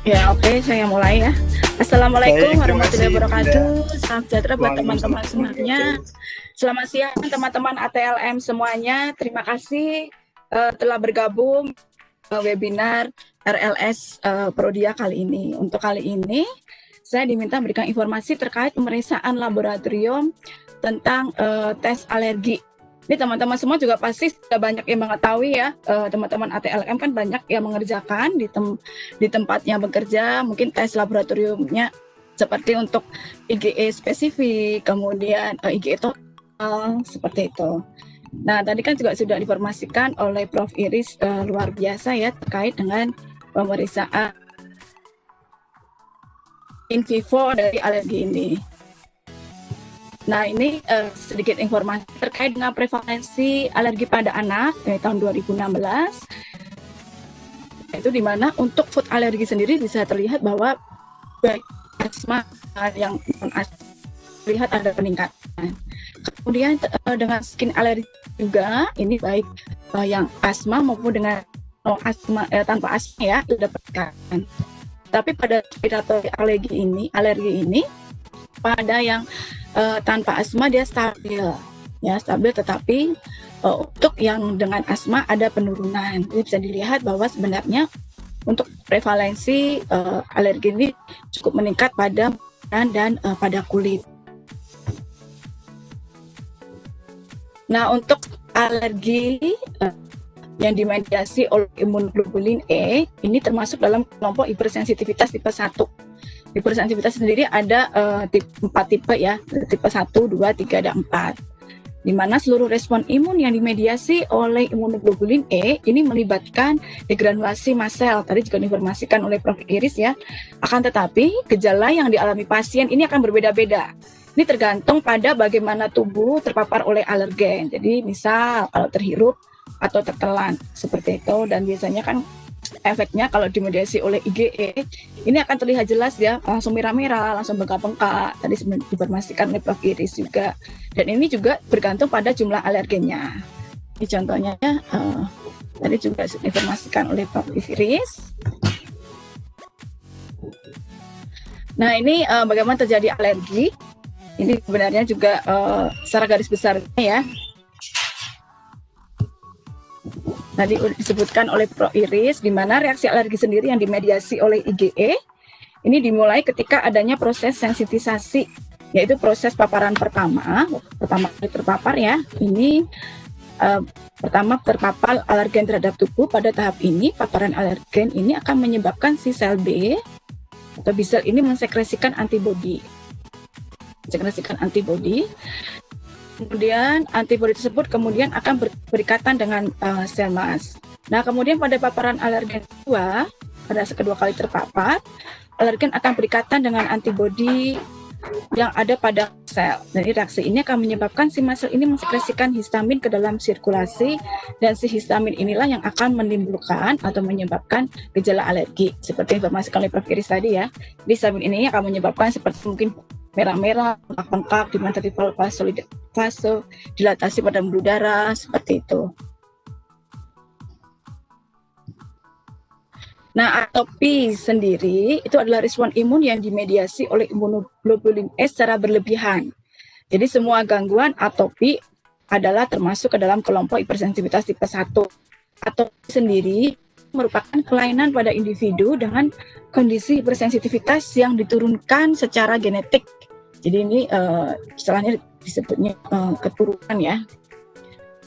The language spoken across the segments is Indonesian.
Ya, oke, saya mulai ya. Assalamualaikum Baik, terima warahmatullahi kasih Dinda. wabarakatuh. Salam sejahtera buat teman-teman Waalaikumsalam semuanya. warahmatullahi. Selamat siang teman-teman ATLM semuanya. Terima kasih telah bergabung webinar RLS Prodia kali ini. Untuk kali ini, saya diminta memberikan informasi terkait pemeriksaan laboratorium tentang tes alergi. Ini teman-teman semua juga pasti sudah banyak yang mengetahui ya, teman-teman ATLM kan banyak yang mengerjakan di tempatnya bekerja, mungkin tes laboratoriumnya seperti untuk IgE spesifik, kemudian IgE total, seperti itu. Nah, tadi kan juga sudah diinformasikan oleh Prof. Iris luar biasa ya terkait dengan pemeriksaan in vivo dari alergi ini. Nah, ini sedikit informasi terkait dengan prevalensi alergi pada anak dari tahun 2016. Itu di mana untuk food alergi sendiri bisa terlihat bahwa baik asma yang terlihat ada peningkatan. Kemudian dengan skin alergi juga, ini baik yang asma maupun dengan tanpa asma ya, sudah peningkatan. Tapi pada respiratory alergi ini pada yang tanpa asma dia stabil, ya stabil. Tetapi untuk yang dengan asma ada penurunan. Jadi bisa dilihat bahwa sebenarnya untuk prevalensi alergi ini cukup meningkat pada dan pada kulit. Nah, untuk alergi yang dimediasi oleh imunoglobulin E ini termasuk dalam kelompok hipersensitivitas tipe 1. Hipersensitivitas sendiri ada 4 tipe ya, tipe 1, 2, 3, dan 4. Di mana seluruh respon imun yang dimediasi oleh imunoglobulin E ini melibatkan degranulasi mast cell. Tadi juga diinformasikan oleh Prof. Iris ya. Akan tetapi gejala yang dialami pasien ini akan berbeda-beda. Ini tergantung pada bagaimana tubuh terpapar oleh alergen. Jadi misal kalau terhirup atau tertelan seperti itu, dan biasanya kan efeknya kalau dimediasi oleh IgE ini akan terlihat jelas ya, langsung merah-merah, langsung bengkak-bengkak. Tadi diinformasikan oleh Prof. Iris juga. Dan ini juga bergantung pada jumlah alergennya. Ini contohnya ya, tadi juga diinformasikan oleh Prof. Iris. Nah, ini bagaimana terjadi alergi. Ini sebenarnya juga secara garis besarnya ya. Tadi disebutkan oleh Prof. Iris, di mana reaksi alergi sendiri yang dimediasi oleh IgE ini dimulai ketika adanya proses sensitisasi, yaitu proses paparan pertama kali terpapar ya. Ini pertama terpapar alergen terhadap tubuh. Pada tahap ini paparan alergen ini akan menyebabkan si sel B atau B sel ini mensekresikan antibodi. Kemudian antibodi tersebut kemudian akan berikatan dengan sel mast. Nah, kemudian pada paparan alergen kedua, pada kedua kali terpapar, alergen akan berikatan dengan antibodi yang ada pada sel. Jadi reaksi ini akan menyebabkan si mast sel ini mensekresikan histamin ke dalam sirkulasi, dan si histamin inilah yang akan menimbulkan atau menyebabkan gejala alergi. Seperti informasi oleh Prof. Iris tadi ya, histamin ini akan menyebabkan seperti mungkin merah-merah, bengkak-bengkak, di mana terjadi vasodilatasi pada pembuluh darah, seperti itu. Nah, atopi sendiri itu adalah respon imun yang dimediasi oleh imunoglobulin E secara berlebihan. Jadi semua gangguan atopi adalah termasuk ke dalam kelompok hipersensitivitas tipe 1. Atopi sendiri merupakan kelainan pada individu dengan kondisi hipersensitivitas yang diturunkan secara genetik. Jadi ini istilahnya disebutnya keturunan ya.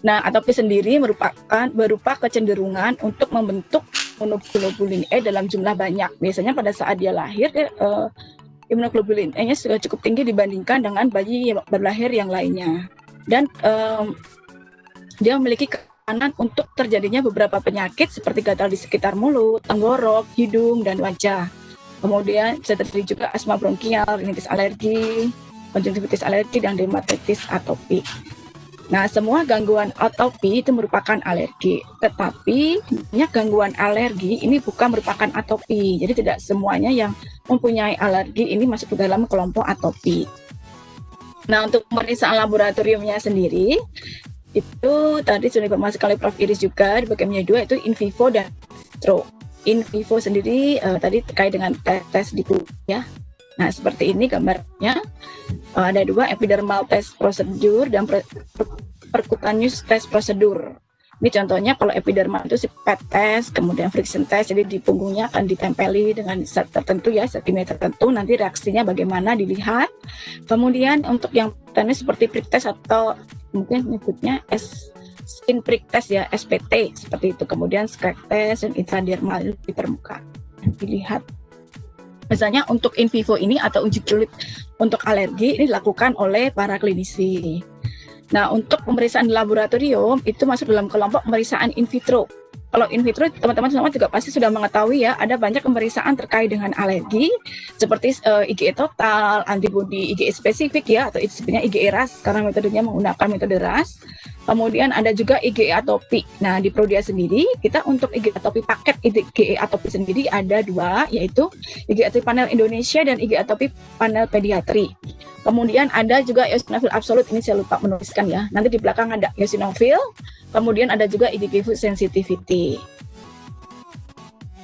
Nah, atopi sendiri berupa kecenderungan untuk membentuk imunoglobulin E dalam jumlah banyak. Biasanya pada saat dia lahir, imunoglobulin E-nya sudah cukup tinggi dibandingkan dengan bayi yang berlahir yang lainnya. Dan dia memiliki kerawanan untuk terjadinya beberapa penyakit seperti gatal di sekitar mulut, tenggorok, hidung, dan wajah. Kemudian bisa terjadi juga asma bronkial, rinitis alergi, konjungtivitis alergi, dan dermatitis atopik. Nah, semua gangguan atopi itu merupakan alergi. Tetapi banyak gangguan alergi ini bukan merupakan atopi. Jadi tidak semuanya yang mempunyai alergi ini masuk ke dalam kelompok atopi. Nah, untuk pemeriksaan laboratoriumnya sendiri, itu tadi sudah diinformasikan oleh Prof. Iris juga, di bagian dua itu in vivo dan in vitro. in vivo sendiri tadi terkait dengan tes di kulit ya. Nah, seperti ini gambarnya. Ada 2, epidermal test procedure dan percutaneous test procedure. Ini contohnya kalau epidermal itu pet test, kemudian friction test, jadi di punggungnya akan ditempeli dengan zat tertentu ya, zat kimia tertentu, nanti reaksinya bagaimana dilihat. Kemudian untuk yang teknis seperti prick test atau mungkin nyebutnya skin prick test ya, SPT seperti itu. Kemudian scratch test dan intradermal di permukaan dilihat. Misalnya untuk in vivo ini atau uji kulit untuk alergi ini dilakukan oleh para klinisi. Nah, untuk pemeriksaan di laboratorium itu masuk dalam kelompok pemeriksaan in vitro. Kalau in vitro, teman-teman semua juga pasti sudah mengetahui ya, ada banyak pemeriksaan terkait dengan alergi, seperti IgE total, antibodi IgE spesifik ya, atau sebenarnya IgE RAS, karena metodenya menggunakan metode RAS. Kemudian ada juga IgE atopik. Nah, di Prodia sendiri, kita untuk IgE atopik paket IgE atopik sendiri ada 2, yaitu IgE atopik panel Indonesia dan IgE atopik panel pediatri. Kemudian ada juga eosinofil absolut, ini saya lupa menuliskan ya. Nanti di belakang ada eosinofil, kemudian ada juga IgG food sensitivity.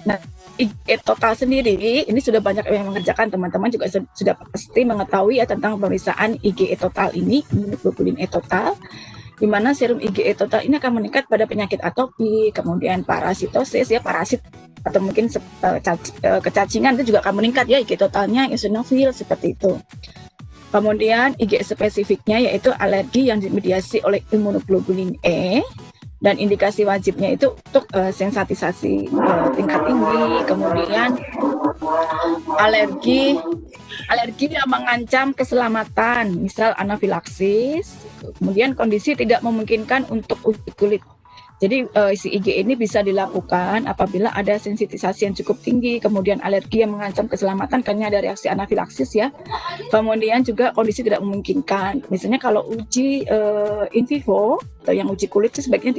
Nah, IgE total sendiri, ini sudah banyak yang mengerjakan, teman-teman juga sudah pasti mengetahui ya tentang pemeriksaan IgE total ini, immunoglobulin E total, di mana serum IgE total ini akan meningkat pada penyakit atopi, kemudian parasitosis ya, parasit atau mungkin kecacingan itu juga akan meningkat ya IgE totalnya, eosinofil seperti itu. Kemudian IgE spesifiknya yaitu alergi yang dimediasi oleh immunoglobulin E, dan indikasi wajibnya itu untuk sensitisasi tingkat tinggi, kemudian alergi yang mengancam keselamatan, misal anafilaksis, kemudian kondisi tidak memungkinkan untuk uji kulit. Jadi si IgE ini bisa dilakukan apabila ada sensitisasi yang cukup tinggi, kemudian alergi yang mengancam keselamatan karena ada reaksi anafilaksis ya. Kemudian juga kondisi tidak memungkinkan. Misalnya kalau uji in vivo atau yang uji kulit itu sebaiknya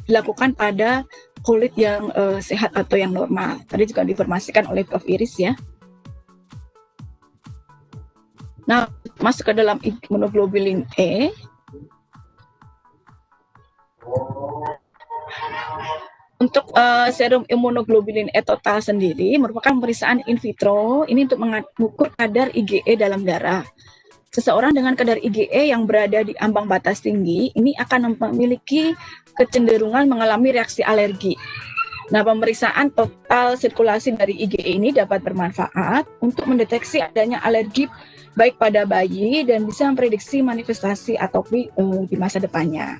dilakukan pada kulit yang sehat atau yang normal. Tadi juga diinformasikan oleh Prof. Iris ya. Nah, masuk ke dalam immunoglobulin E. Untuk serum immunoglobulin E total sendiri merupakan pemeriksaan in vitro, ini untuk mengukur kadar IgE dalam darah. Seseorang dengan kadar IgE yang berada di ambang batas tinggi, ini akan memiliki kecenderungan mengalami reaksi alergi. Nah, pemeriksaan total sirkulasi dari IgE ini dapat bermanfaat untuk mendeteksi adanya alergi baik pada bayi dan bisa memprediksi manifestasi atopi di masa depannya.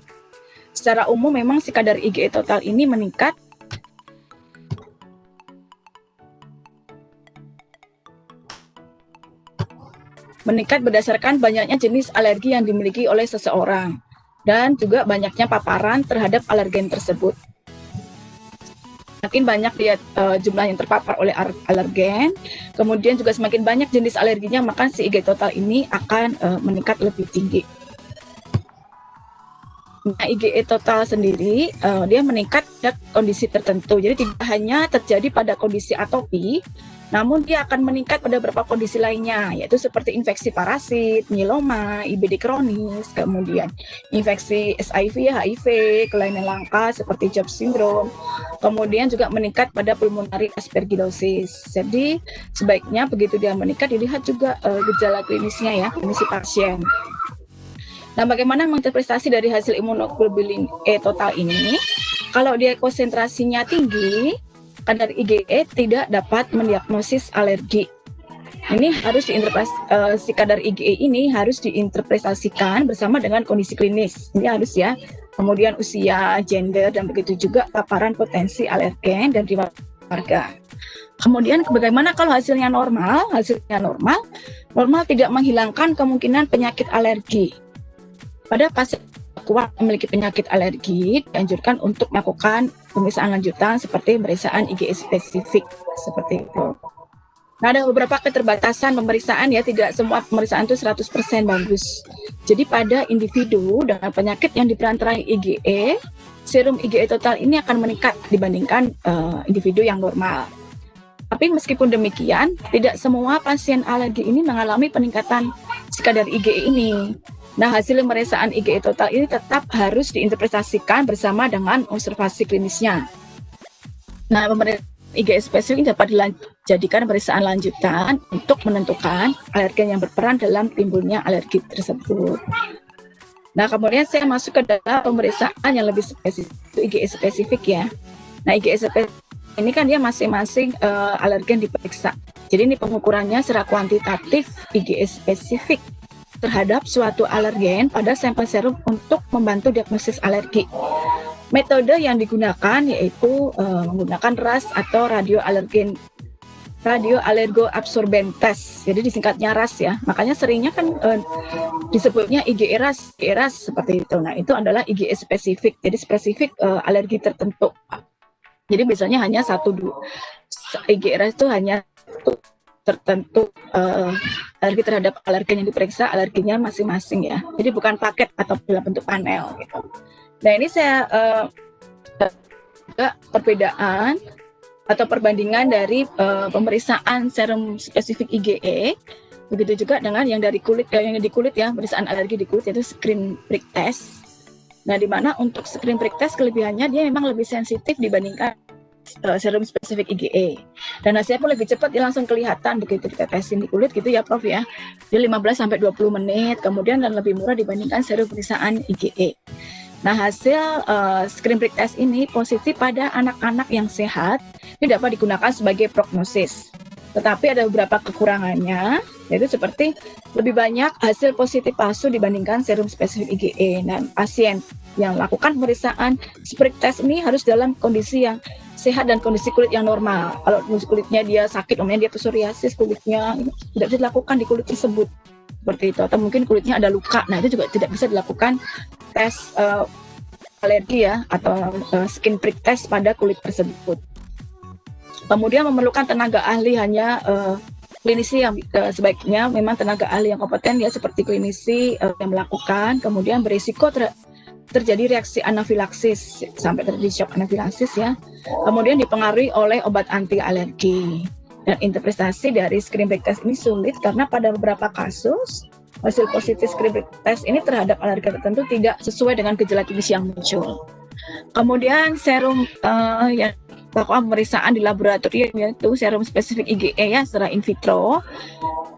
Secara umum memang si kadar IgE total ini meningkat berdasarkan banyaknya jenis alergi yang dimiliki oleh seseorang dan juga banyaknya paparan terhadap alergen tersebut. Semakin banyak jumlah yang terpapar oleh alergen, kemudian juga semakin banyak jenis alerginya, maka si IgE total ini akan meningkat lebih tinggi. Nah, IgE total sendiri dia meningkat pada kondisi tertentu. Jadi tidak hanya terjadi pada kondisi atopi, namun dia akan meningkat pada beberapa kondisi lainnya, yaitu seperti infeksi parasit, myeloma, IBD kronis, kemudian infeksi SIV, HIV, kelainan langka seperti CHOPS syndrome, kemudian juga meningkat pada pulmonary aspergillosis. Jadi sebaiknya begitu dia meningkat dilihat juga gejala klinisnya ya, kondisi pasien. Nah, bagaimana menginterpretasi dari hasil immunoglobulin E total ini? Kalau dia konsentrasinya tinggi, kadar IgE tidak dapat mendiagnosis alergi. Ini harus si kadar IgE ini harus diinterpretasikan bersama dengan kondisi klinis. Ini harus ya. Kemudian usia, gender, dan begitu juga paparan potensi alergen dan riwayat keluarga. Kemudian bagaimana kalau hasilnya normal? Hasilnya normal tidak menghilangkan kemungkinan penyakit alergi. Pada pasien kuat memiliki penyakit alergi, dianjurkan untuk melakukan pemeriksaan lanjutan seperti pemeriksaan IgE spesifik seperti itu. Nah, ada beberapa keterbatasan pemeriksaan ya, tidak semua pemeriksaan itu 100% bagus. Jadi pada individu dengan penyakit yang diperantarai IgE, serum IgE total ini akan meningkat dibandingkan individu yang normal. Tapi meskipun demikian, tidak semua pasien alergi ini mengalami peningkatan kadar IgE ini. Nah, hasil pemeriksaan IgE total ini tetap harus diinterpretasikan bersama dengan observasi klinisnya. Nah, IgE spesifik dapat dijadikan pemeriksaan lanjutan untuk menentukan alergen yang berperan dalam timbulnya alergi tersebut. Nah, kemudian saya masuk ke dalam pemeriksaan yang lebih spesifik, itu IgE spesifik ya. Nah, IgE spesifik ini kan dia masing-masing alergen diperiksa. Jadi ini pengukurannya secara kuantitatif IgE spesifik terhadap suatu alergen pada sampel serum untuk membantu diagnosis alergi. Metode yang digunakan yaitu menggunakan RAS atau radioallergoabsorben test. Jadi disingkatnya RAS ya. Makanya seringnya kan disebutnya IgE RAS seperti itu. Nah, itu adalah IgE spesifik. Jadi spesifik alergi tertentu. Jadi biasanya hanya IgE RAS itu hanya tertentu alergi terhadap alergen yang diperiksa, alerginya masing-masing ya. Jadi bukan paket atau dalam bentuk panel gitu. Nah, ini saya perbedaan atau perbandingan dari pemeriksaan serum spesifik IgE, begitu juga dengan yang dari kulit, yang di kulit ya, pemeriksaan alergi di kulit yaitu screen prick test. Nah, di mana untuk screen prick test kelebihannya dia memang lebih sensitif dibandingkan serum spesifik IgE. Dan hasilnya pun lebih cepat, dia langsung kelihatan begitu ditetesin di kulit gitu ya Prof ya. Dia 15-20 menit kemudian dan lebih murah dibandingkan serum pemeriksaan IgE. Nah, hasil screen prick test ini positif pada anak-anak yang sehat, ini dapat digunakan sebagai prognosis. Tetapi ada beberapa kekurangannya, yaitu seperti lebih banyak hasil positif palsu dibandingkan serum spesifik IgE. Dan pasien yang melakukan pemeriksaan prick test ini harus dalam kondisi yang sehat dan kondisi kulit yang normal. Kalau kondisi kulitnya dia sakit, namanya dia psoriasis, kulitnya tidak bisa dilakukan di kulit tersebut. Seperti itu, atau mungkin kulitnya ada luka, nah itu juga tidak bisa dilakukan tes alergi ya, atau skin prick test pada kulit tersebut. Kemudian memerlukan tenaga ahli hanya klinisi yang sebaiknya memang tenaga ahli yang kompeten ya, seperti klinisi yang melakukan, kemudian berisiko terjadi reaksi anafilaksis sampai terjadi shock anafilaksis ya, kemudian dipengaruhi oleh obat anti alergi. Dan interpretasi dari screen prick test ini sulit karena pada beberapa kasus hasil positif screen prick test ini terhadap alergen tertentu tidak sesuai dengan gejala klinis yang muncul. Kemudian serum yang melakukan pemeriksaan di laboratorium yaitu serum spesifik IgE ya secara in vitro.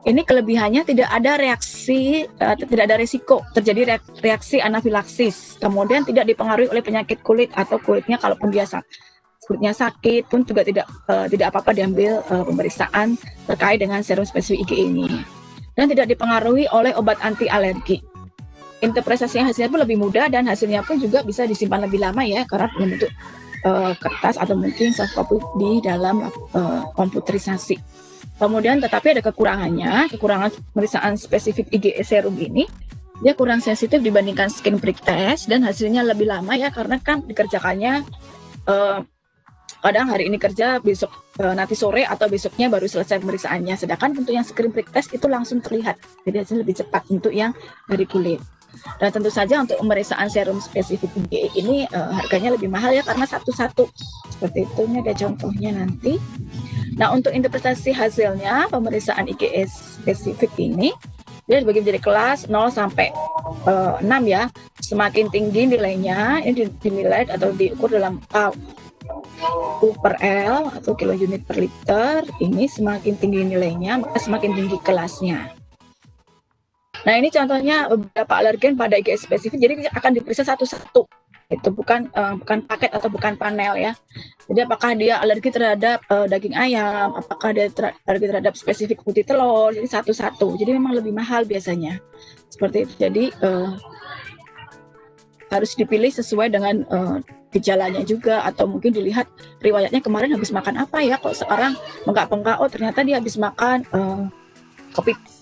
Ini kelebihannya tidak ada reaksi, tidak ada risiko terjadi reaksi anafilaksis. Kemudian tidak dipengaruhi oleh penyakit kulit atau kulitnya kalaupun dia kulitnya sakit pun juga tidak apa-apa diambil pemeriksaan terkait dengan serum spesifik IgE ini. Dan tidak dipengaruhi oleh obat anti alergi. Interpretasinya hasilnya pun lebih mudah dan hasilnya pun juga bisa disimpan lebih lama ya karena bentuk kertas atau mungkin soft copy di dalam komputerisasi. Kemudian tetapi ada kekurangan pemeriksaan spesifik IgE serum ini, dia kurang sensitif dibandingkan skin prick test dan hasilnya lebih lama ya karena kan dikerjakannya kadang hari ini kerja, besok nanti sore atau besoknya baru selesai pemeriksaannya. Sedangkan untuk yang screen prick test itu langsung terlihat, jadi hasilnya lebih cepat untuk yang dari kulit. Dan tentu saja untuk pemeriksaan serum spesifik IgE ini harganya lebih mahal ya karena satu-satu. Seperti itu, ini ada contohnya nanti. Nah, untuk interpretasi hasilnya pemeriksaan IgE spesifik ini dia dibagi menjadi kelas 0 sampai 6 ya. Semakin tinggi nilainya ini dinilai atau diukur dalam U per L atau kilo unit per liter. Ini semakin tinggi nilainya maka semakin tinggi kelasnya. Nah, ini contohnya beberapa alergen pada IgE spesifik, jadi akan diperiksa satu-satu. Itu bukan paket atau bukan panel ya. Jadi apakah dia alergi terhadap daging ayam, apakah dia alergi terhadap spesifik putih telur, jadi satu-satu. Jadi memang lebih mahal biasanya. Seperti itu. Jadi harus dipilih sesuai dengan gejalanya juga, atau mungkin dilihat riwayatnya kemarin habis makan apa ya, kok sekarang bengkak-bengkak, oh ternyata dia habis makan kepiting.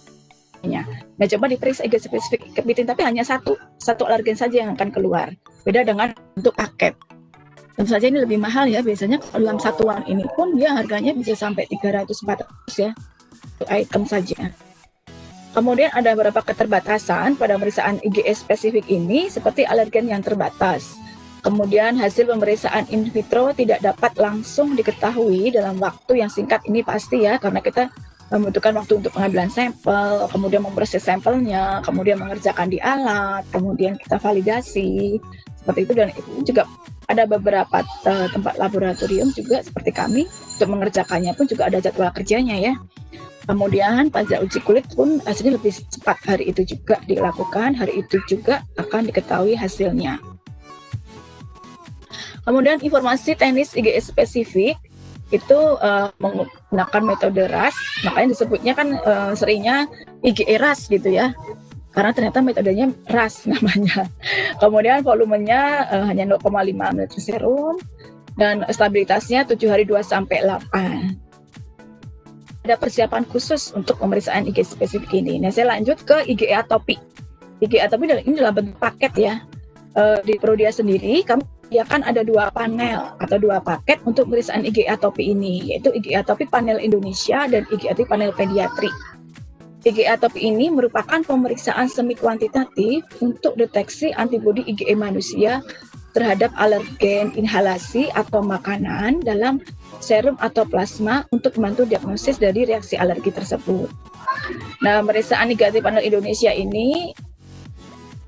Nah, coba diperiksa IgE spesifik kepiting, tapi hanya satu alergen saja yang akan keluar. Beda dengan untuk paket. Tentu saja ini lebih mahal ya, biasanya dalam satuan ini pun dia harganya bisa sampai 300-400 ya, untuk item saja. Kemudian ada beberapa keterbatasan pada pemeriksaan IgE spesifik ini, seperti alergen yang terbatas. Kemudian hasil pemeriksaan in vitro tidak dapat langsung diketahui dalam waktu yang singkat ini pasti ya, karena kita membutuhkan waktu untuk pengambilan sampel, kemudian memproses sampelnya, kemudian mengerjakan di alat, kemudian kita validasi, seperti itu. Dan itu juga ada beberapa tempat laboratorium juga seperti kami untuk mengerjakannya pun juga ada jadwal kerjanya ya. Kemudian pada uji kulit pun hasilnya lebih cepat, hari itu juga dilakukan, hari itu juga akan diketahui hasilnya. Kemudian informasi teknis IGE spesifik itu menggunakan metode RAS, makanya disebutnya kan seringnya IGE RAS gitu ya, karena ternyata metodenya RAS namanya. Kemudian volumenya hanya 0,5 ml serum dan stabilitasnya 7 hari 2-8. Ada persiapan khusus untuk pemeriksaan IGE spesifik ini. Nah, saya lanjut ke IGE atopi. IGE atopi ini adalah bentuk paket ya. Di Prodia sendiri kami menyediakan ada 2 panel atau 2 paket untuk pemeriksaan IGE atopi ini, yaitu IGE atopi panel Indonesia dan IGE atopi panel pediatri. IGE atopi ini merupakan pemeriksaan semi kuantitatif untuk deteksi antibodi IgE manusia terhadap alergen inhalasi atau makanan dalam serum atau plasma untuk membantu diagnosis dari reaksi alergi tersebut. Nah, pemeriksaan IgE panel Indonesia ini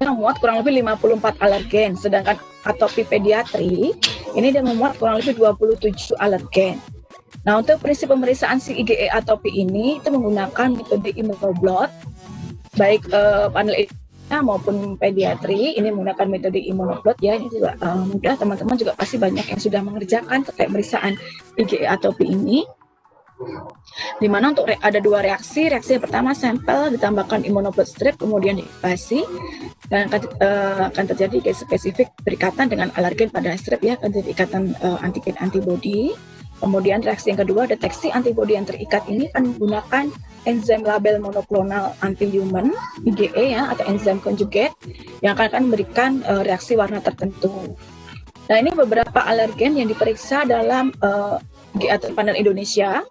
memuat kurang lebih 54 alergen, sedangkan atopi pediatri ini dia memuat kurang lebih 27 alergen. Nah, untuk prinsip pemeriksaan si IgE atopi ini itu menggunakan metode immunoblot, baik panel Indonesia maupun pediatri ini menggunakan metode immunoblot ya. Ini juga mudah, teman-teman juga pasti banyak yang sudah mengerjakan terkait pemeriksaan IgE atopi ini. Di mana untuk ada 2 reaksi. Reaksi yang pertama, sampel ditambahkan immunoblot strip kemudian diinvasi dan akan terjadi IgE spesifik berikatan dengan alergen pada strip ya, akan terjadi ikatan antigen antibody. Kemudian reaksi yang kedua, deteksi antibodi yang terikat ini akan menggunakan enzim label monoklonal anti-human IgE ya, atau enzim conjugate yang akan memberikan reaksi warna tertentu. Nah, ini beberapa alergen yang diperiksa dalam IgE panel Indonesia.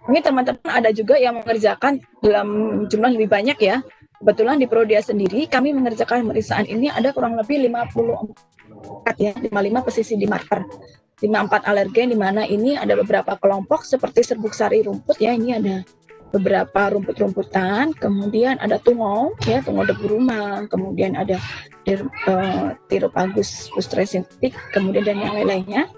Ini teman-teman ada juga yang mengerjakan dalam jumlah lebih banyak ya. Kebetulan di Prodia sendiri kami mengerjakan pemeriksaan ini ada kurang lebih 54 ya, 55 pesisi di marker. 54 alergen, di mana ini ada beberapa kelompok seperti serbuk sari rumput ya, ini ada beberapa rumput-rumputan, kemudian ada tungau ya, tungau debu rumah, kemudian ada Thyropagus pustresintik, kemudian dan yang lain-lainnya.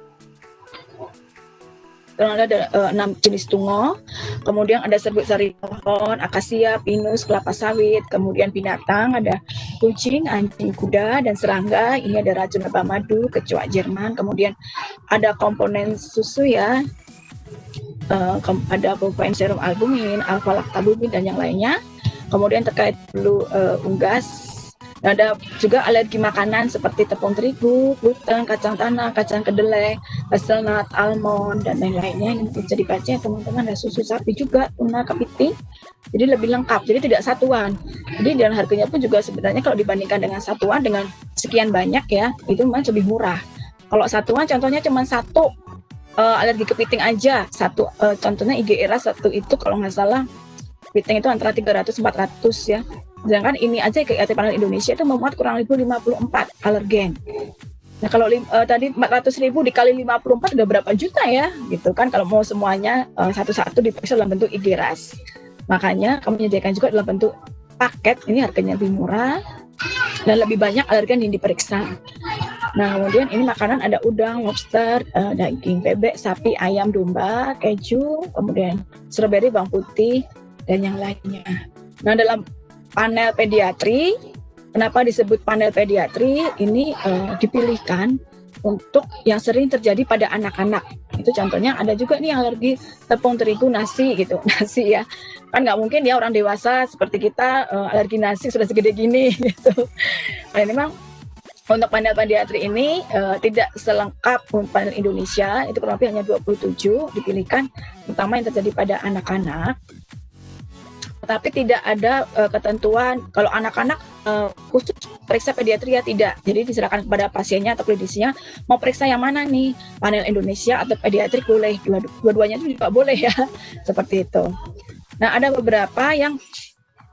Ada 6 jenis tungau, kemudian ada serbuk sari pohon, akasia, pinus, kelapa sawit, kemudian binatang, ada kucing, anjing, kuda, dan serangga. Ini ada racun lebah madu, kecoak Jerman, kemudian ada komponen susu ya, ada komponen serum albumin, alfa-laktabumin, dan yang lainnya. Kemudian terkait flu unggas, ada juga alergi makanan seperti tepung terigu, gluten, kacang tanah, kacang kedelai, hazelnut, almond, dan lain-lainnya. Ini bisa dibaca ya teman-teman, ada susu sapi juga, tuna, kepiting. Jadi lebih lengkap, jadi tidak satuan. Jadi dan harganya pun juga sebenarnya kalau dibandingkan dengan satuan dengan sekian banyak ya, itu memang lebih murah. Kalau satuan contohnya cuma satu alergi kepiting aja, satu contohnya IgE RAS satu itu kalau nggak salah kepiting itu antara 300-400 ya. Sedangkan ini aja IgE panel Indonesia itu memuat kurang lebih 54 alergen. Nah, kalau tadi 400.000 dikali 54 udah berapa juta ya, gitu kan, kalau mau semuanya satu-satu diperiksa dalam bentuk IgE RAS. Makanya kami menyediakan juga dalam bentuk paket, ini harganya lebih murah dan lebih banyak alergen yang diperiksa. Nah, kemudian ini makanan ada udang, lobster, daging bebek, sapi, ayam, domba, keju, kemudian strawberry, bawang putih, dan yang lainnya. Nah, dalam panel pediatri, kenapa disebut panel pediatri? Ini dipilihkan untuk yang sering terjadi pada anak-anak. Itu contohnya ada juga nih alergi tepung terigu, nasi gitu, nasi ya. Kan nggak mungkin ya orang dewasa seperti kita alergi nasi sudah segede gini gitu. Nah, ini memang untuk panel pediatri ini tidak selengkap panel Indonesia, itu kurang lebih hanya 27 dipilihkan, terutama yang terjadi pada anak-anak. Tapi tidak ada ketentuan kalau anak-anak khusus periksa pediatri ya tidak. Jadi diserahkan kepada pasiennya atau klinisinya mau periksa yang mana nih, panel Indonesia atau pediatrik boleh, dua-duanya itu juga boleh ya, seperti itu. Nah, ada beberapa yang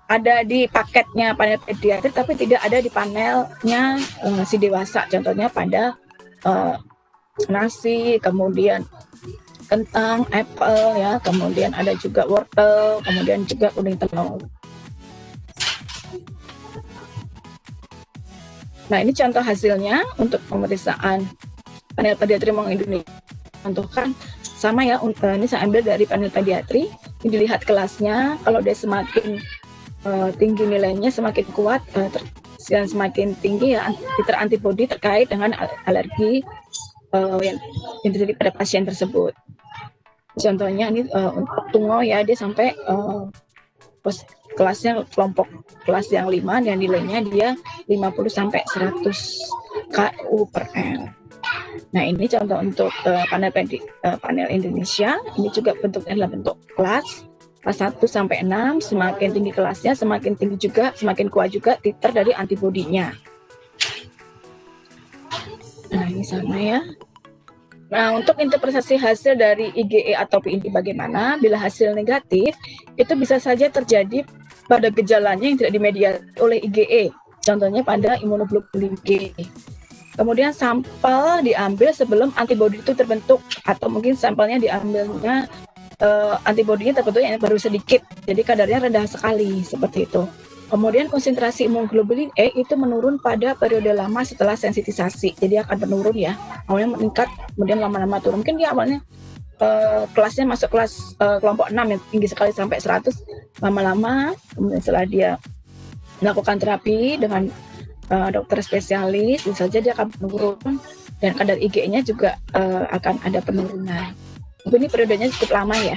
ada di paketnya panel pediatri tapi tidak ada di panelnya si dewasa. Contohnya pada nasi, kemudian kentang, apple ya, kemudian ada juga wortel, kemudian juga kuning telur. Nah, ini contoh hasilnya untuk pemeriksaan panel pediatri Indonesia. Contohkan sama ya, ini saya ambil dari panel pediatri. Ini dilihat kelasnya, kalau dia semakin tinggi nilainya, semakin kuat, semakin tinggi ya titer antibodi terkait dengan alergi yang terjadi pada pasien tersebut. Contohnya ini untuk Tungo ya, dia sampai kelasnya kelompok kelas yang 5 dan nilainya dia 50 sampai 100 KU per L. Nah, ini contoh untuk panel Indonesia. Ini juga bentuknya adalah bentuk kelas 1 sampai 6, semakin tinggi kelasnya, semakin tinggi juga, semakin kuat juga titer dari antibodinya. Nah, ini sama ya. Nah, untuk interpretasi hasil dari IgE atau ini bagaimana? Bila hasil negatif, itu bisa saja terjadi pada gejalanya yang tidak dimediasi oleh IgE. Contohnya pada imunoglobulin G. Kemudian sampel diambil sebelum antibodi itu terbentuk, atau mungkin sampelnya diambilnya antibodinya terbentuk yang baru sedikit, jadi kadarnya rendah sekali, seperti itu. Kemudian konsentrasi imunoglobulin E itu menurun pada periode lama setelah sensitisasi, jadi akan menurun ya, awalnya meningkat, kemudian lama-lama turun. Mungkin dia awalnya kelasnya masuk kelas kelompok 6 yang tinggi sekali sampai 100, lama-lama kemudian setelah dia melakukan terapi dengan dokter spesialis, tentu saja dia akan menurun dan kadar IgE-nya juga akan ada penurunan. Ini periodenya cukup lama ya.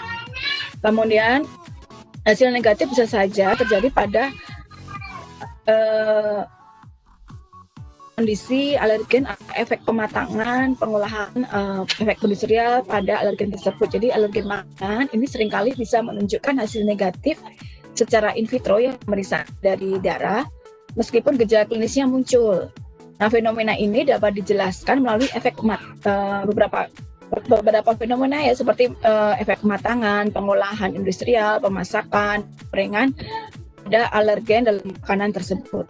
Kemudian hasil negatif bisa saja terjadi pada kondisi alergen, efek pematangan, pengolahan efek industrial pada alergen tersebut. Jadi alergen makanan ini seringkali bisa menunjukkan hasil negatif secara in vitro yang pemeriksaan dari darah, meskipun gejala klinisnya muncul. Nah, fenomena ini dapat dijelaskan melalui efek beberapa fenomena ya, seperti efek pematangan, pengolahan industrial, pemasakan, peringan pada alergen dalam makanan tersebut.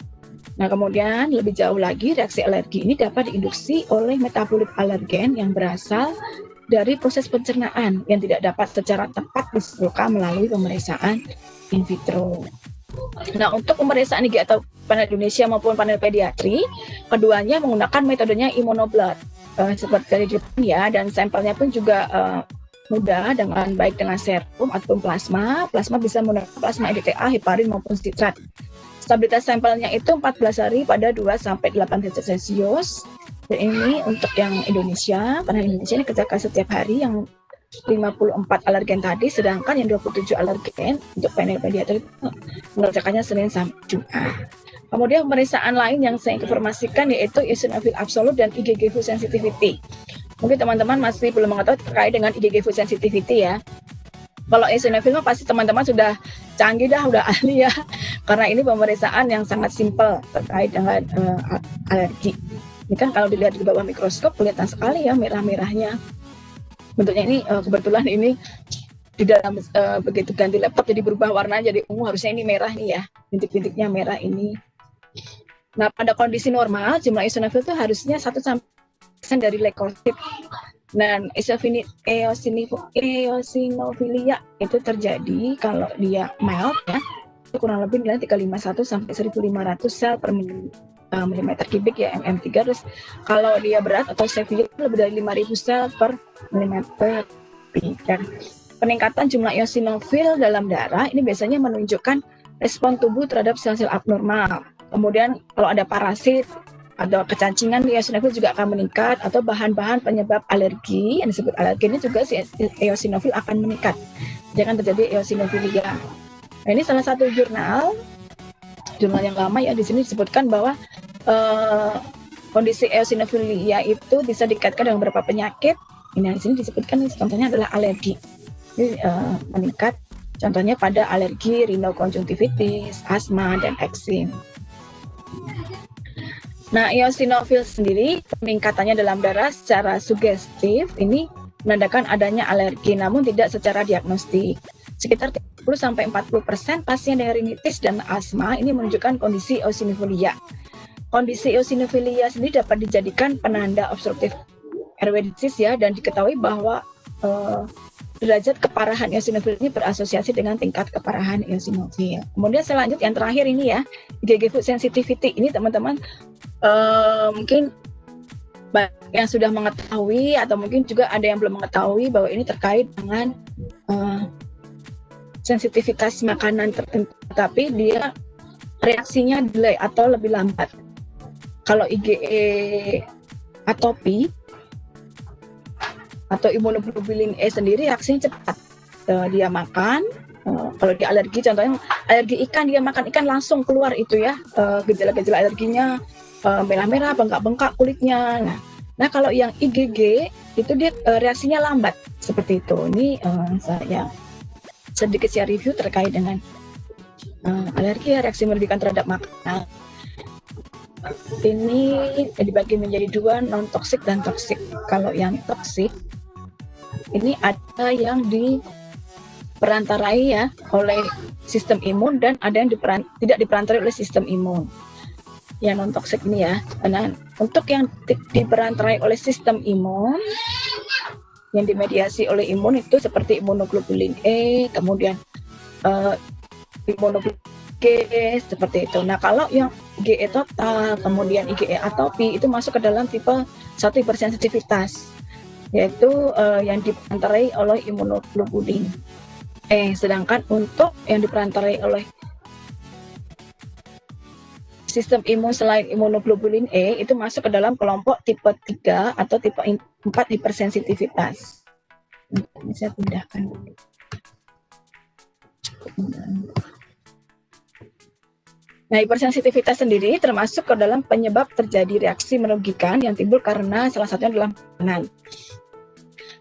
Nah, kemudian lebih jauh lagi, reaksi alergi ini dapat diinduksi oleh metabolit alergen yang berasal dari proses pencernaan yang tidak dapat secara tepat disimpulkan melalui pemeriksaan in vitro. Nah, untuk pemeriksaan IgE atau panel Indonesia maupun panel pediatri, keduanya menggunakan metodenya immunoblood seperti dari Jepang ya, dan sampelnya pun juga mudah dengan baik dengan serum ataupun plasma. Plasma bisa menggunakan plasma EDTA, heparin maupun sitrat. Stabilitas sampelnya itu 14 hari pada 2 sampai 8 derajat Celcius. Dan ini untuk yang Indonesia, panel Indonesia ini kerjakan setiap hari yang 54 alergen tadi, sedangkan yang 27 alergen untuk panel pediatri mengerjakannya Senin sampai Jumat. Kemudian pemeriksaan lain yang saya informasikan yaitu eosinofil absolut dan IgG food sensitivity. Mungkin teman-teman masih belum mengetahui terkait dengan IgG food sensitivity ya. Kalau eosinofil pasti teman-teman sudah canggih dah, udah ahli ya. Karena ini pemeriksaan yang sangat simpel terkait dengan alergi. Ini kan kalau dilihat di bawah mikroskop kelihatan sekali ya merah-merahnya. Bentuknya ini kebetulan ini di dalam begitu ganti laptop jadi berubah warna jadi ungu, harusnya ini merah nih ya, bintik-bintiknya merah ini. Nah, pada kondisi normal jumlah eosinofil itu harusnya 1% dari leukosit. Dan eosinofilia itu terjadi kalau dia mild ya, itu kurang lebih nilai 351 sampai 1500 sel per milimeter kubik ya, mm3. Terus kalau dia berat atau severe lebih dari 5000 sel per milimeter kubik. Dan peningkatan jumlah eosinofil dalam darah ini biasanya menunjukkan respon tubuh terhadap sel-sel abnormal. Kemudian kalau ada parasit atau kecacingan, eosinofil juga akan meningkat, atau bahan-bahan penyebab alergi yang disebut alergen ini juga si eosinofil akan meningkat. Jangan terjadi eosinofilia. Nah, ini salah satu jurnal yang lama ya, di sini disebutkan bahwa kondisi eosinofilia itu bisa dikaitkan dengan beberapa penyakit. Ini di sini disebutkan contohnya adalah alergi. Ini meningkat contohnya pada alergi rinokonjungtivitis, asma, dan eksim. Nah, eosinofil sendiri peningkatannya dalam darah secara sugestif ini menandakan adanya alergi, namun tidak secara diagnostik. Sekitar 30-40% pasien dengan rinitis dan asma ini menunjukkan kondisi eosinofilia. Kondisi eosinofilia sendiri dapat dijadikan penanda obstruktif airway disease ya, dan diketahui bahwa derajat keparahan eosinofil ini berasosiasi dengan tingkat keparahan eosinofil. Kemudian selanjutnya yang terakhir ini ya, IgG food sensitivity. Ini teman-teman mungkin yang sudah mengetahui atau mungkin juga ada yang belum mengetahui bahwa ini terkait dengan sensitivitas makanan tertentu, tapi dia reaksinya delay atau lebih lambat. Kalau IgE atopi atau imunoglobulin E sendiri reaksinya cepat. Dia makan, kalau dia alergi, contohnya alergi ikan, dia makan ikan langsung keluar itu ya, gejala-gejala alerginya, merah-merah, bengkak-bengkak kulitnya. Nah kalau yang IgG itu dia reaksinya lambat seperti itu. Ini saya sedikit share review terkait dengan alergi, reaksi merugikan terhadap makanan. Ini dibagi menjadi dua, non toksik dan toksik. Kalau yang toksik ini ada yang diperantarai ya oleh sistem imun dan ada yang tidak diperantarai oleh sistem imun. Ya non toksik ini ya. Nah, untuk yang diperantarai oleh sistem imun yang dimediasi oleh imun itu seperti imunoglobulin E, kemudian imunoglobulin G seperti itu. Nah, kalau yang IgE total, kemudian IgE atopi itu masuk ke dalam tipe 1 hipersensitivitas, yaitu yang diperantarai oleh imunoglobulin E. Sedangkan untuk yang diperantarai oleh sistem imun selain imunoglobulin E itu masuk ke dalam kelompok tipe 3 atau tipe 4 hipersensitivitas. Ini saya pindahkan dulu. Nah, hipersensitivitas sendiri termasuk ke dalam penyebab terjadi reaksi merugikan yang timbul karena salah satunya adalah makanan.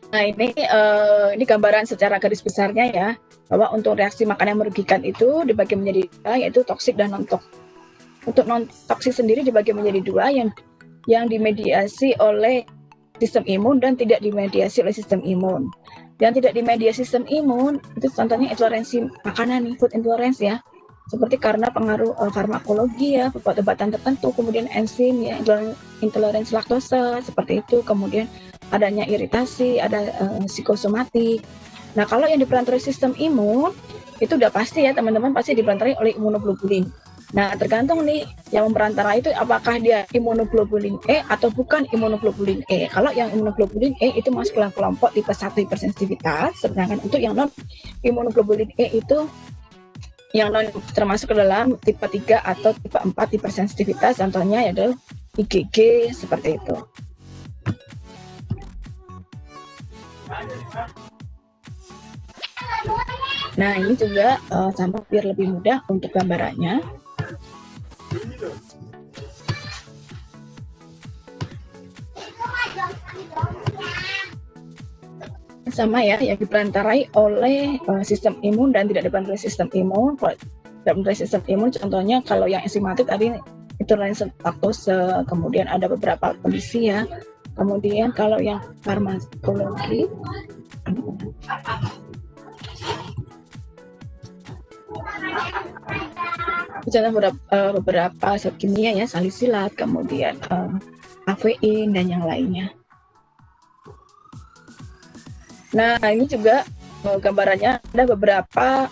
Nah, ini gambaran secara garis besarnya ya, bahwa untuk reaksi makanan yang merugikan itu dibagi menjadi dua, yaitu toksik dan non-toksik. Untuk non-toksik sendiri dibagi menjadi dua, yang dimediasi oleh sistem imun dan tidak dimediasi oleh sistem imun. Yang tidak dimediasi sistem imun itu contohnya intoleransi makanan, food intolerance ya, seperti karena pengaruh farmakologi ya, obat-obatan tertentu, kemudian enzim ya, intoleransi laktose seperti itu, kemudian adanya iritasi, ada psikosomatik. Nah, kalau yang diperantarai sistem imun itu udah pasti ya teman-teman, pasti diperantarai oleh imunoglobulin. Nah, tergantung nih yang memperantarai itu apakah dia imunoglobulin E atau bukan imunoglobulin E. Kalau yang imunoglobulin E itu masuk dalam kelompok tipe 1 hipersensitivitas, sedangkan untuk yang non imunoglobulin E itu yang non termasuk ke dalam tipe 3 atau tipe 4 hipersensitivitas, contohnya adalah IgG seperti itu. Nah, ini juga sama biar lebih mudah untuk gambarannya. Sama ya, yang diperantarai oleh sistem imun dan tidak diperantarai sistem imun. Kalau diperantarai sistem imun, contohnya kalau yang enzimatik tadi intoleransi laktose, kemudian ada beberapa kondisi ya. Kemudian kalau yang farmakologi, contoh beberapa zat kimia ya, salisilat, kemudian kafein dan yang lainnya. Nah, ini juga gambarannya ada beberapa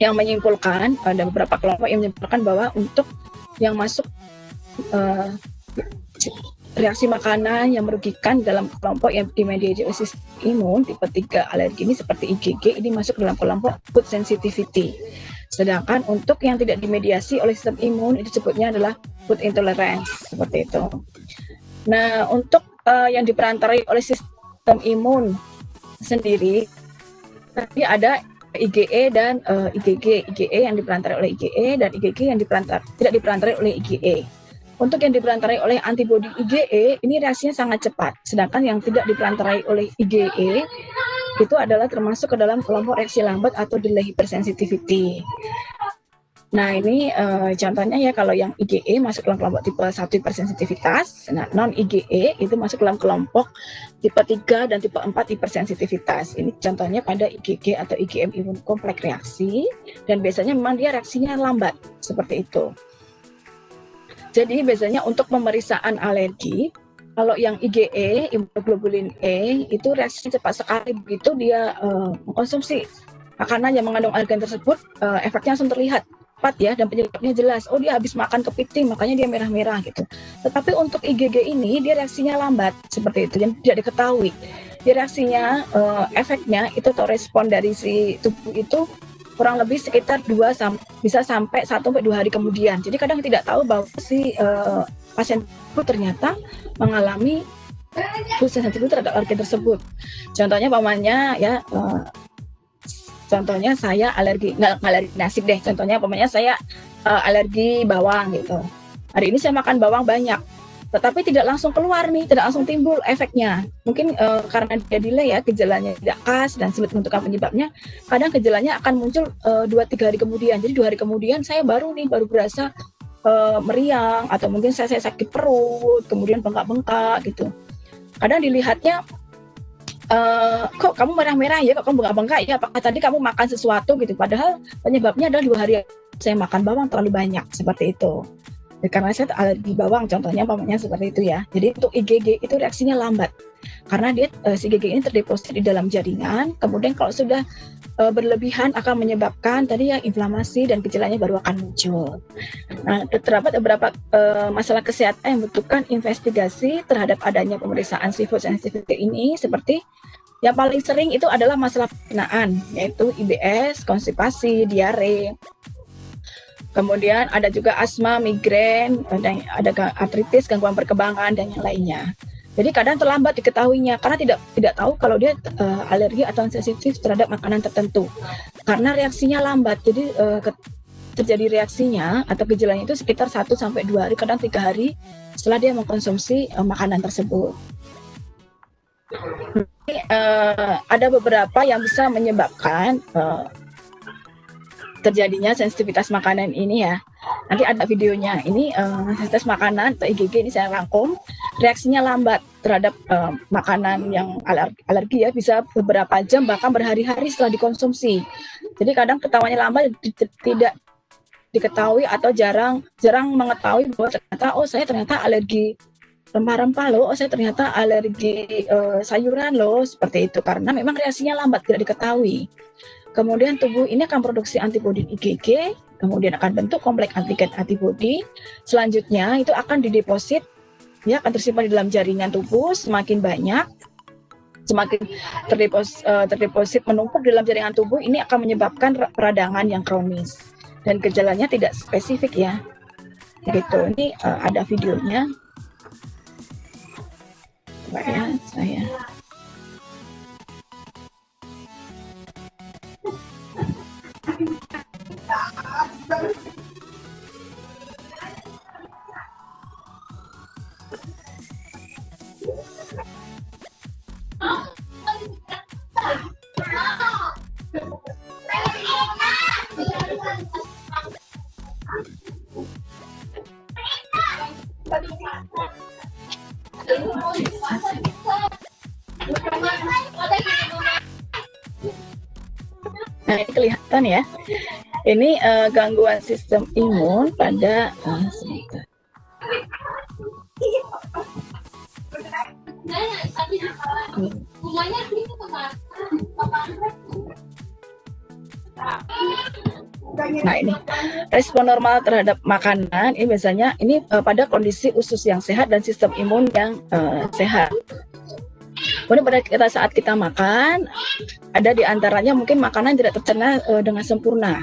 yang menyimpulkan, ada beberapa kelompok yang menyimpulkan bahwa untuk yang masuk reaksi makanan yang merugikan dalam kelompok yang dimediasi oleh sistem imun tipe 3 alergi ini seperti IgG, ini masuk dalam kelompok food sensitivity. Sedangkan untuk yang tidak dimediasi oleh sistem imun itu disebutnya adalah food intolerance seperti itu. Nah, untuk yang diperantarai oleh sistem imun sendiri tadi ada IgE dan IgG. IgE yang diperantarai oleh IgE dan IgG yang tidak diperantarai oleh IgE. Untuk yang diperantarai oleh antibodi IgE ini reaksinya sangat cepat, sedangkan yang tidak diperantarai oleh IgE itu adalah termasuk ke dalam kelompok reaksi lambat atau delay hypersensitivity. Nah, ini contohnya ya, kalau yang IgE masuk dalam kelompok tipe 1 hipersensitivitas, nah non-IgE itu masuk dalam kelompok tipe 3 dan tipe 4 hipersensitivitas. Ini contohnya pada IgG atau IgM imun kompleks reaksi, dan biasanya memang dia reaksinya lambat, seperti itu. Jadi biasanya untuk pemeriksaan alergi, kalau yang IgE, imunoglobulin E, itu reaksinya cepat sekali, begitu dia mengkonsumsi makanan yang mengandung alergen tersebut, efeknya langsung terlihat. cepat ya, dan penyebabnya jelas. Oh, dia habis makan kepiting, makanya dia merah-merah gitu. Tetapi untuk IgG ini, dia reaksinya lambat, seperti itu, yang tidak diketahui. Dia reaksinya, efeknya itu atau respon dari si tubuh itu kurang lebih sekitar bisa sampai 1-2 hari kemudian. Jadi kadang tidak tahu bahwa si pasien itu ternyata mengalami food sensitivity terhadap alergen tersebut. Contohnya pamannya ya, contohnya saya alergi, nggak alergi nasi deh. Contohnya pamannya saya alergi bawang gitu. Hari ini saya makan bawang banyak, tetapi tidak langsung keluar nih, tidak langsung timbul efeknya. Mungkin karena dia delay ya, gejalanya tidak khas dan sulit menentukan penyebabnya. Kadang gejalanya akan muncul 2-3 hari kemudian. Jadi 2 hari kemudian saya baru berasa meriang, atau mungkin saya sakit perut, kemudian bengkak-bengkak gitu. Kadang dilihatnya, kok kamu merah-merah ya, kok kamu bengkak-bengkak ya, apakah tadi kamu makan sesuatu gitu, padahal penyebabnya adalah 2 hari saya makan bawang terlalu banyak, seperti itu. Karena saya alergi bawang, contohnya pamannya seperti itu ya. Jadi untuk IgG itu reaksinya lambat, karena dia si IgG ini terdeposit di dalam jaringan, kemudian kalau sudah berlebihan akan menyebabkan tadi ya inflamasi dan gejalanya baru akan muncul. Nah, terdapat beberapa masalah kesehatan yang membutuhkan investigasi terhadap adanya pemeriksaan si food sensitivity ini, seperti yang paling sering itu adalah masalah pencernaan, yaitu IBS, konstipasi, diare. Kemudian ada juga asma, migrain, ada artritis, gangguan perkembangan, dan yang lainnya. Jadi kadang terlambat diketahuinya karena tidak tahu kalau dia alergi atau sensitif terhadap makanan tertentu. Karena reaksinya lambat, jadi terjadi reaksinya atau gejalanya itu sekitar 1-2 hari, kadang 3 hari setelah dia mengkonsumsi makanan tersebut. Ada beberapa yang bisa menyebabkan terjadinya sensitivitas makanan ini ya. Nanti ada videonya. Ini sensitivitas makanan atau IgG ini saya rangkum. Reaksinya lambat terhadap makanan yang alergi ya, bisa beberapa jam bahkan berhari-hari setelah dikonsumsi. Jadi kadang ketahuannya lambat, tidak diketahui atau jarang mengetahui bahwa saya ternyata alergi rempah-rempah loh, saya ternyata alergi sayuran loh, seperti itu, karena memang reaksinya lambat, tidak diketahui. Kemudian tubuh ini akan produksi antibodi IgG, kemudian akan bentuk kompleks antigen antibodi. Selanjutnya itu akan dideposit, ya, akan tersimpan di dalam jaringan tubuh. Semakin banyak, semakin terdeposit menumpuk di dalam jaringan tubuh, ini akan menyebabkan peradangan yang kronis dan gejalanya tidak spesifik ya. Gitu. Ini ada videonya. Coba ya, saya. Nah, ini kelihatan ya. Ini gangguan sistem imun pada sebentar. Nah, ini respon normal terhadap makanan ini biasanya ini pada kondisi usus yang sehat dan sistem imun yang sehat. Kemudian pada saat kita makan, ada di antaranya mungkin makanan tidak tercerna dengan sempurna.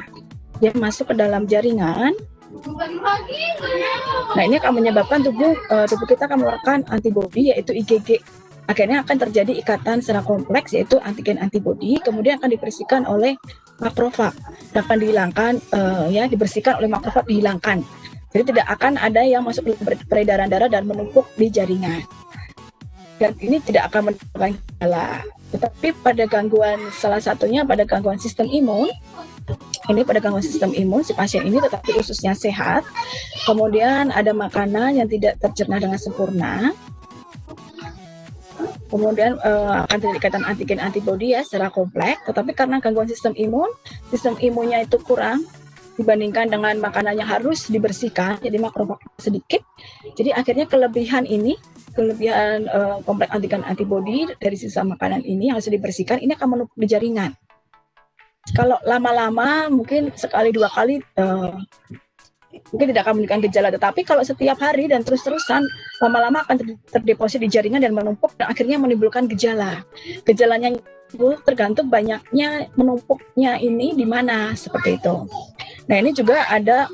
Dia masuk ke dalam jaringan. Nah, ini akan menyebabkan tubuh kita akan mengeluarkan antibodi, yaitu IgG. Akhirnya akan terjadi ikatan secara kompleks, yaitu antigen antibodi, kemudian akan dibersihkan oleh makrofag, akan dihilangkan, dibersihkan oleh makrofag, dihilangkan. Jadi tidak akan ada yang masuk ke peredaran darah dan menumpuk di jaringan. Dan ini tidak akan menimbulkan gejala. Tetapi pada gangguan, salah satunya pada gangguan sistem imun, ini pada gangguan sistem imun si pasien ini tetapi ususnya sehat, kemudian ada makanan yang tidak tercerna dengan sempurna, kemudian akan terjadi ikatan antigen antibodi ya secara kompleks, tetapi karena gangguan sistem imunnya itu kurang dibandingkan dengan makanan yang harus dibersihkan, jadi makrofag sedikit, jadi akhirnya kelebihan kompleks antigen antibodi dari sisa makanan ini yang harus dibersihkan ini akan menumpuk di jaringan. kalau lama-lama mungkin sekali dua kali mungkin tidak akan menunjukkan gejala, tetapi kalau setiap hari dan terus-terusan lama-lama akan terdeposit di jaringan dan menumpuk dan akhirnya menimbulkan gejala. Gejalanya itu tergantung banyaknya menumpuknya ini di mana, seperti itu. Nah, ini juga ada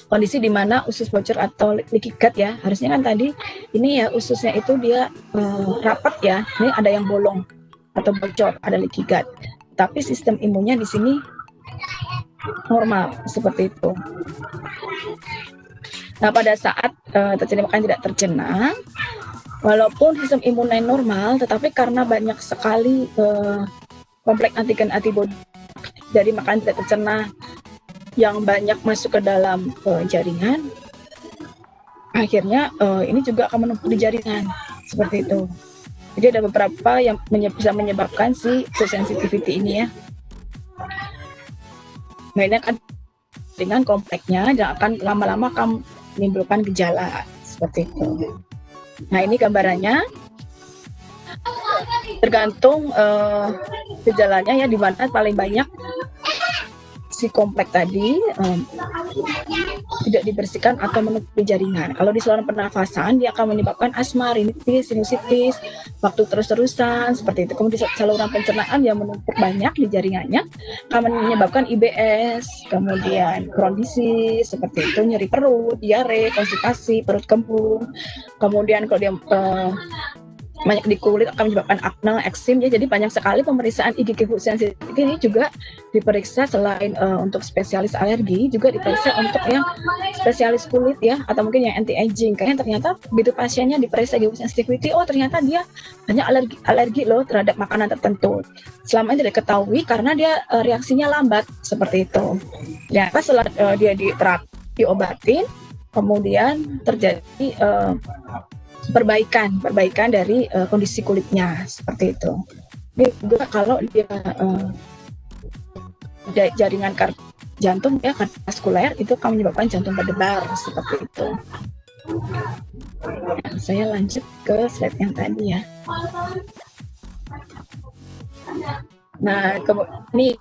kondisi di mana usus bocor atau leaky gut ya. Harusnya kan tadi ini ya ususnya itu dia rapat ya. Ini ada yang bolong atau bocor, ada leaky gut. Tapi sistem imunnya di sini normal seperti itu. Nah, pada saat terjadi makanan tidak tercerna, walaupun sistem imunnya normal, tetapi karena banyak sekali kompleks antigen antibodi dari makanan tidak tercerna yang banyak masuk ke dalam jaringan, akhirnya ini juga akan menumpuk di jaringan seperti itu. Jadi ada beberapa yang bisa menyebabkan si sensitivity ini ya. Mainnya kan dengan kompleksnya dan akan lama-lama akan menimbulkan gejala seperti itu. Nah, ini gambarannya tergantung gejalanya ya, di mana paling banyak si kompleks tadi tidak dibersihkan atau menumpuk di jaringan. Kalau di saluran pernafasan dia akan menyebabkan asma, rinitis, sinusitis, waktu terus-terusan seperti itu. Kemudian saluran pencernaan yang menumpuk banyak di jaringannya akan menyebabkan IBS, kemudian Crohn disease seperti itu, nyeri perut, diare, konstipasi, perut kembung. Kemudian kalau dia banyak di kulit akan menyebabkan akne, eksim ya. Jadi banyak sekali pemeriksaan IgG food sensitivity ini juga diperiksa selain untuk spesialis alergi, juga diperiksa untuk yang spesialis kulit ya, atau mungkin yang anti aging. Kayaknya ternyata begitu pasiennya diperiksa IgG food sensitivity, oh ternyata dia banyak alergi loh terhadap makanan tertentu. Selama ini tidak ketahui karena dia reaksinya lambat seperti itu. Ya, setelah dia diobatin, kemudian terjadi perbaikan dari kondisi kulitnya seperti itu. Ini juga kalau dia jaringan jantung ya, kardiovaskuler itu akan menyebabkan jantung berdebar seperti itu. Nah, saya lanjut ke slide yang tadi ya. Nah, ini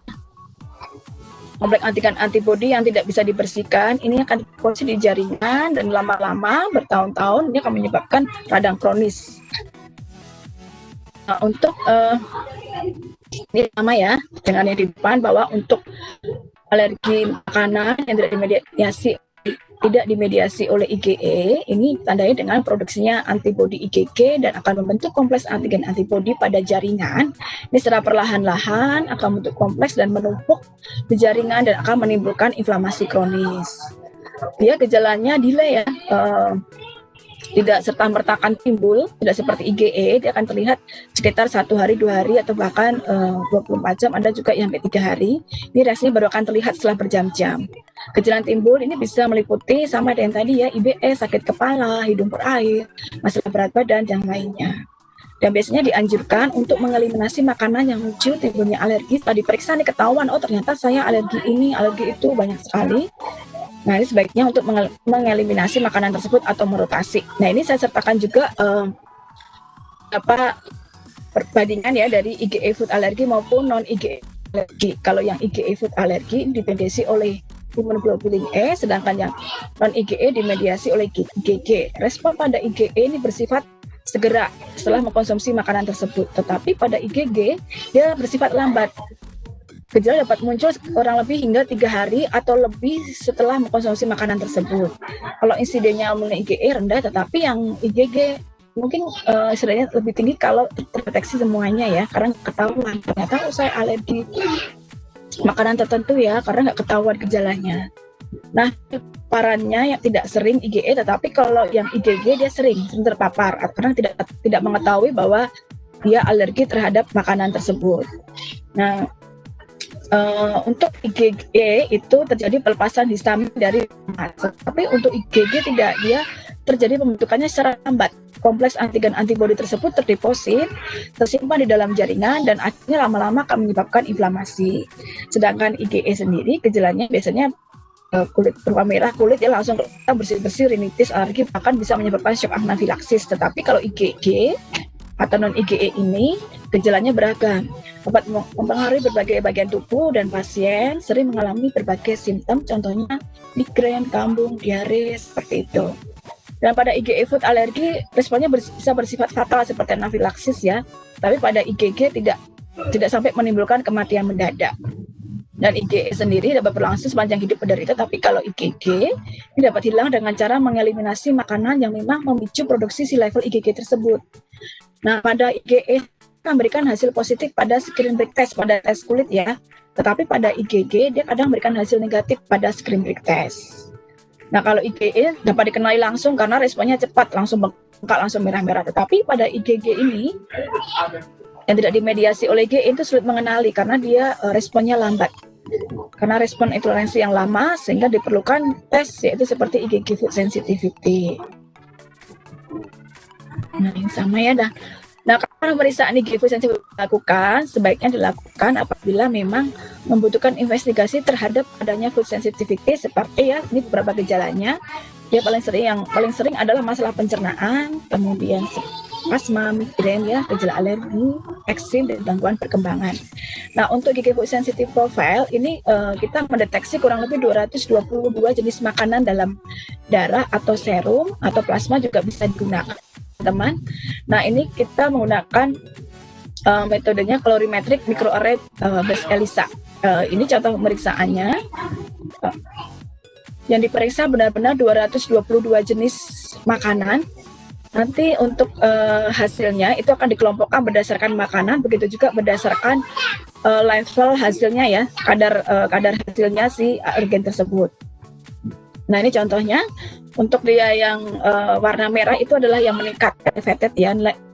kompleks antigen antibodi yang tidak bisa dibersihkan ini akan dideposit di jaringan dan lama-lama bertahun-tahun ini akan menyebabkan radang kronis. Nah, untuk ini sama ya dengan yang di depan, bahwa untuk alergi makanan yang tidak dimediasi oleh IgE ini tandanya dengan produksinya antibodi IgG dan akan membentuk kompleks antigen antibodi pada jaringan. Ini secara perlahan-lahan akan membentuk kompleks dan menumpuk di jaringan dan akan menimbulkan inflamasi kronis. Dia gejalanya delay ya, tidak serta-merta akan timbul, tidak seperti IgE, dia akan terlihat sekitar 1 hari, 2 hari, atau bahkan 24 jam, ada juga yang sampai 3 hari. Ini reaksinya baru akan terlihat setelah berjam-jam. Gejala timbul ini bisa meliputi sama dengan tadi ya, IBS, sakit kepala, hidung berair, masalah berat badan, dan lainnya. Dan biasanya dianjurkan untuk mengeliminasi makanan yang memicu timbulnya alergi. Setelah diperiksa nih ketahuan, oh ternyata saya alergi ini, alergi itu, banyak sekali. Nah, ini sebaiknya untuk mengeliminasi makanan tersebut atau merotasi. Nah, ini saya sertakan juga perbandingan ya dari IgE food alergi maupun non IgE alergi. Kalau yang IgE food alergi dimediasi oleh immunoglobulin E, sedangkan yang non IgE dimediasi oleh IgG. Respon pada IgE ini bersifat segera setelah mengkonsumsi makanan tersebut, tetapi pada IgG dia bersifat lambat. Gejala dapat muncul kurang lebih hingga 3 hari atau lebih setelah mengkonsumsi makanan tersebut. Kalau insidennya mulai IgE rendah, tetapi yang IgG mungkin istilahnya lebih tinggi kalau terdeteksi semuanya ya, karena ketahuan ternyata saya alergi makanan tertentu ya, karena nggak ketahuan gejalanya. Nah, paparannya yang tidak sering IgE, tetapi kalau yang IgG dia sering terpapar karena tidak mengetahui bahwa dia alergi terhadap makanan tersebut. Nah, untuk IgG itu terjadi pelepasan histamin dari massa, tapi untuk IgG tidak, dia terjadi pembentukannya secara lambat. Kompleks antigen antibodi tersebut terdeposit, tersimpan di dalam jaringan dan akhirnya lama-lama akan menyebabkan inflamasi. Sedangkan IgE sendiri gejalanya biasanya kulit berwarna merah, kulit ya langsung kita bersih-bersih, rinitis, alergi, bahkan bisa menyebabkan shock anafilaksis. Tetapi kalau IgG atau non IgE ini Gejalanya beragam, dapat mempengaruhi berbagai bagian tubuh dan pasien sering mengalami berbagai simptom, contohnya migrain, kambung, diare, seperti itu. Dan pada IgE food alergi responnya bisa bersifat fatal seperti anafilaksis ya, tapi pada IgG tidak sampai menimbulkan kematian mendadak. Dan IgE sendiri dapat berlangsung sepanjang hidup penderita, tapi kalau IgG ini dapat hilang dengan cara mengeliminasi makanan yang memang memicu produksi si level IgG tersebut. Nah, pada IgE memberikan hasil positif pada screen prick test pada tes kulit ya, tetapi pada IgG dia kadang memberikan hasil negatif pada screen prick test. Nah, kalau IgE dapat dikenali langsung karena responnya cepat, langsung bengkak, langsung merah-merah. Tetapi pada IgG ini yang tidak dimediasi oleh IgE itu sulit mengenali karena dia responnya lambat. Karena respon intoleransi yang lama sehingga diperlukan tes yaitu seperti IgG food sensitivity. Nah, ini sama ya dah. Nah, kalau pemeriksaan IgG food sensitivity dilakukan, sebaiknya dilakukan apabila memang membutuhkan investigasi terhadap adanya food sensitivity seperti ya, ini beberapa gejalanya. Ya paling sering adalah masalah pencernaan, kemudian asma, migrain ya, gejala alergi, eksim dan gangguan perkembangan. Nah, untuk IgG food sensitive profile ini kita mendeteksi kurang lebih 222 jenis makanan dalam darah atau serum atau plasma juga bisa digunakan, teman. Nah, ini kita menggunakan metodenya colorimetric microarray based ELISA. Ini contoh pemeriksaannya. Yang diperiksa benar-benar 222 jenis makanan. Nanti untuk hasilnya itu akan dikelompokkan berdasarkan makanan, begitu juga berdasarkan level hasilnya ya, kadar hasilnya si alergen tersebut. Nah, ini contohnya untuk dia yang warna merah itu adalah yang meningkat elevated ya,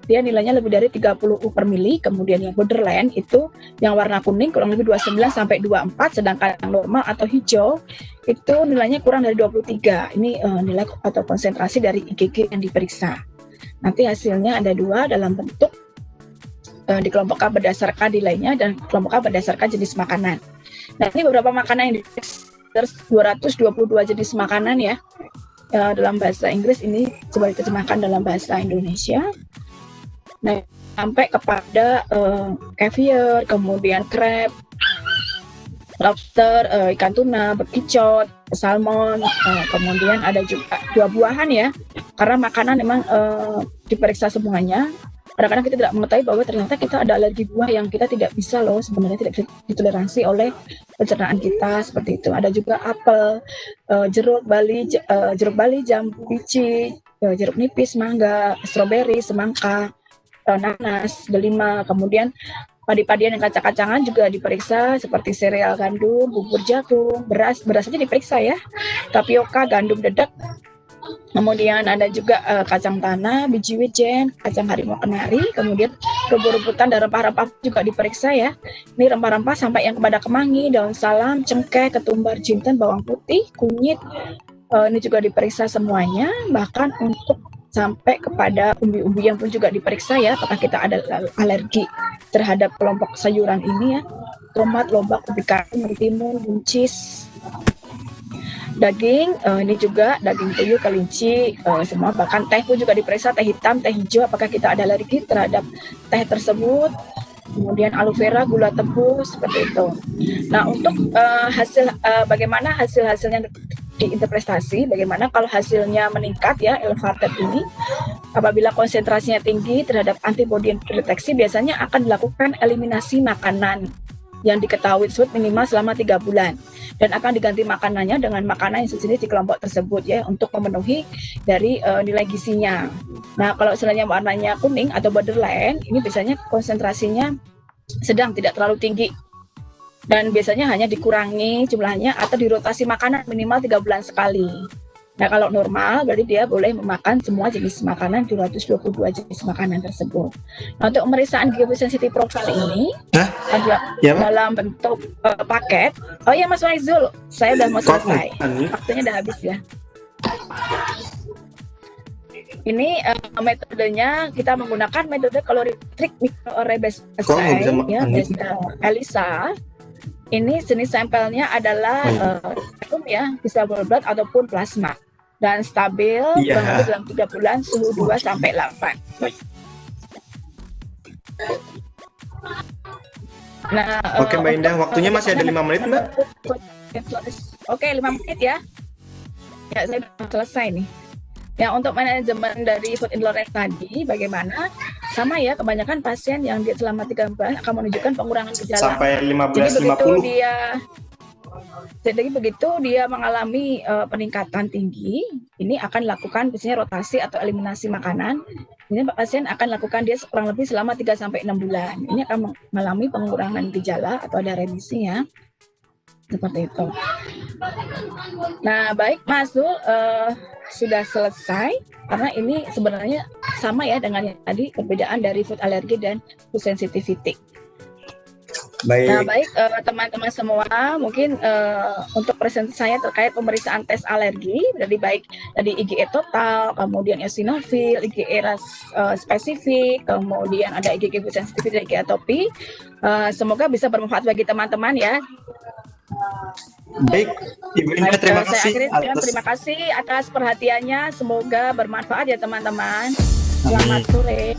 dia nilainya lebih dari 30 U/ml. Kemudian yang borderline itu yang warna kuning kurang lebih 29 sampai 24, sedangkan yang normal atau hijau itu nilainya kurang dari 23. Ini nilai atau konsentrasi dari IgG yang diperiksa. Nanti hasilnya ada dua dalam bentuk dikelompokkan berdasarkan nilainya dan dikelompokkan berdasarkan jenis makanan. Nah, ini beberapa makanan yang diperiksa, 222 jenis makanan ya. Dalam bahasa Inggris ini coba diterjemahkan dalam bahasa Indonesia. Nah, sampai kepada caviar, kemudian crab, lobster, ikan tuna, bekicot, salmon, kemudian ada juga buah-buahan ya. Karena makanan memang diperiksa semuanya. Kadang-kadang kita tidak mengetahui bahwa ternyata kita ada alergi buah yang kita tidak bisa loh sebenarnya tidak ditoleransi oleh pencernaan kita seperti itu. Ada juga apel, jeruk bali, jambu, biji, jeruk nipis, mangga, stroberi, semangka, nanas, delima, kemudian padi-padian dan kacang-kacangan juga diperiksa seperti sereal gandum, bubur jagung, beras saja diperiksa ya, tapioka, gandum dedak. Kemudian ada juga kacang tanah, biji wijen, kacang harimau kenari, kemudian rebus-rebutan dan rempah-rempah juga diperiksa ya. Ini rempah-rempah sampai yang kepada kemangi, daun salam, cengkeh, ketumbar, jinten, bawang putih, kunyit. Ini juga diperiksa semuanya, bahkan untuk sampai kepada umbi-umbian pun juga diperiksa ya, apakah kita ada alergi terhadap kelompok sayuran ini ya. Tomat, lobak, ubi kacang, mentimun, buncis. Daging, ini juga daging puyuh, kelinci, semua, bahkan teh pun juga diperiksa, teh hitam, teh hijau, apakah kita ada alergi terhadap teh tersebut. Kemudian aloe vera, gula tebu, seperti itu. Nah, untuk bagaimana hasilnya diinterpretasi, bagaimana kalau hasilnya meningkat ya, elevated ini, apabila konsentrasinya tinggi terhadap antibodi yang terdeteksi, biasanya akan dilakukan eliminasi makanan yang diketahui tersebut minimal selama 3 bulan dan akan diganti makanannya dengan makanan yang sejenis di kelompok tersebut ya untuk memenuhi dari nilai gizinya. Nah, kalau misalnya warnanya kuning atau borderline, ini biasanya konsentrasinya sedang, tidak terlalu tinggi dan biasanya hanya dikurangi jumlahnya atau dirotasi makanan minimal 3 bulan sekali. Nah, kalau normal berarti dia boleh memakan semua jenis makanan, 222 jenis makanan tersebut. Nah, untuk pemeriksaan IgG sensitive profile ini dalam bentuk paket. Oh iya Mas Maizul, saya udah mau selesai. Waktunya udah habis ya. Ini metodenya kita menggunakan metode colorimetric microarray based assay ya, ELISA. Ini jenis sampelnya adalah serum ya, bisa blood ataupun plasma. Dan stabil dalam 3 bulan suhu 2 sampai 8. Nah, Oke Mbak Indah, waktunya masih ada 5 menit Mbak. Oke, 5 menit ya. Ya, saya sudah selesai nih. Ya, untuk manajemen dari food intolerance tadi, bagaimana? Sama ya, kebanyakan pasien yang diet selama 3 bulan akan menunjukkan pengurangan gejala. Sampai Jadi begitu dia mengalami peningkatan tinggi, ini akan dilakukan biasanya rotasi atau eliminasi makanan. Ini pasien akan lakukan dia kurang lebih selama 3-6 bulan. Ini akan mengalami pengurangan gejala atau ada remisinya. Seperti itu. Nah, baik Mas Zul, sudah selesai karena ini sebenarnya sama ya dengan yang tadi, perbedaan dari food allergy dan food sensitivity. Baik. Nah, baik teman-teman semua, mungkin untuk presentasi saya terkait pemeriksaan tes alergi, jadi baik tadi IgE total, kemudian eosinofil, IgE ras spesifik, kemudian ada IgG food sensitivity dan IgE atopi. Semoga bisa bermanfaat bagi teman-teman ya. Baik, Ibu Indah, terima kasih. Terima kasih atas perhatiannya. Semoga bermanfaat ya teman-teman. Selamat sore.